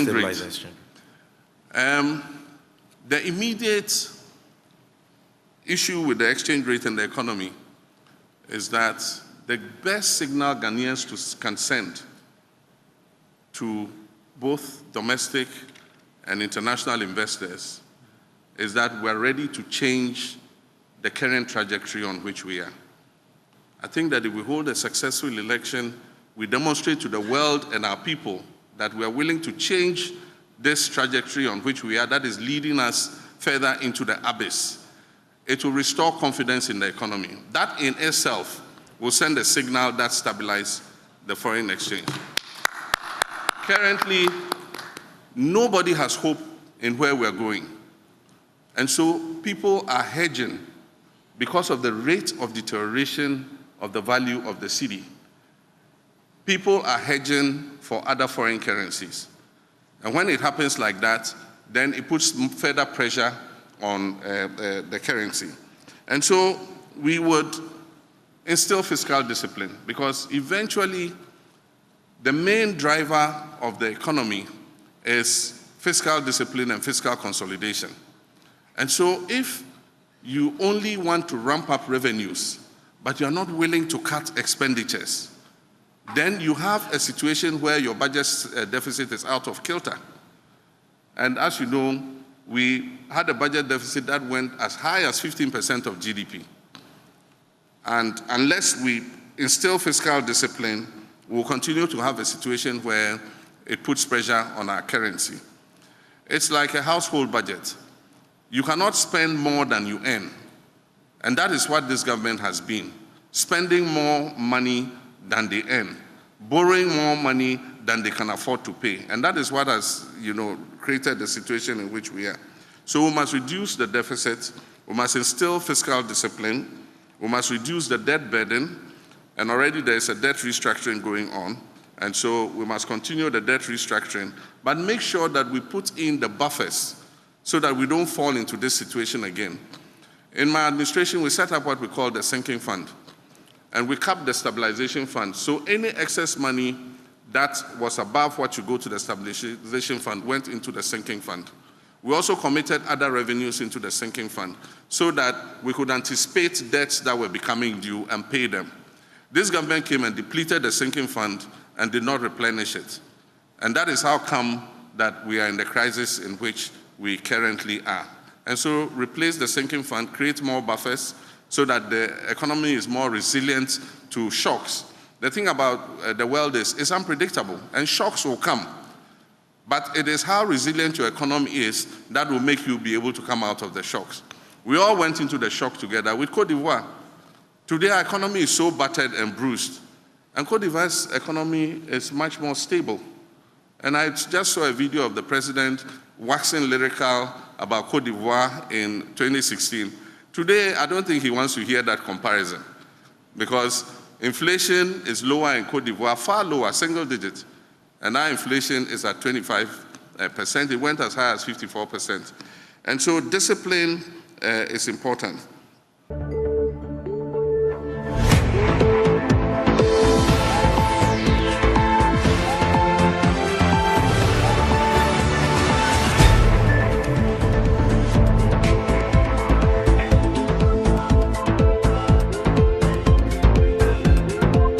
exchange rate. The immediate issue with the exchange rate and the economy is that the best signal Ghanaians can send to both domestic and international investors is that we're ready to change the current trajectory on which we are. I think that if we hold a successful election, we demonstrate to the world and our people that we are willing to change this trajectory on which we are, that is leading us further into the abyss. It will restore confidence in the economy. That in itself will send a signal that stabilizes the foreign exchange. Currently, nobody has hope in where we're going. And so people are hedging because of the rate of deterioration of the value of the cedi. People are hedging for other foreign currencies. And when it happens like that, then it puts further pressure on the currency. And so we would instill fiscal discipline, because eventually the main driver of the economy is fiscal discipline and fiscal consolidation. And so if you only want to ramp up revenues, but you're not willing to cut expenditures, then you have a situation where your budget deficit is out of kilter. And as you know, we had a budget deficit that went as high as 15% of GDP. And unless we instill fiscal discipline, we'll continue to have a situation where it puts pressure on our currency. It's like a household budget. You cannot spend more than you earn. And that is what this government has been, spending more money than they earn, borrowing more money than they can afford to pay. And that is what has, created the situation in which we are. So we must reduce the deficit, we must instill fiscal discipline, we must reduce the debt burden, and already there is a debt restructuring going on, and so we must continue the debt restructuring, but make sure that we put in the buffers so that we don't fall into this situation again. In my administration, we set up what we call the sinking fund, and we capped the stabilization fund. So any excess money that was above what you go to the stabilization fund went into the sinking fund. We also committed other revenues into the sinking fund so that we could anticipate debts that were becoming due and pay them. This government came and depleted the sinking fund and did not replenish it. And that is how come that we are in the crisis in which we currently are. And so replace the sinking fund, create more buffers so that the economy is more resilient to shocks. The thing about the world is it's unpredictable and shocks will come. But it is how resilient your economy is that will make you be able to come out of the shocks. We all went into the shock together with Côte d'Ivoire. Today our economy is so battered and bruised. And Côte d'Ivoire's economy is much more stable. And I just saw a video of the president waxing lyrical about Côte d'Ivoire in 2016. Today, I don't think he wants to hear that comparison, because inflation is lower in Côte d'Ivoire, far lower, single digit. And our inflation is at 25%. It went as high as 54%. And so discipline is important.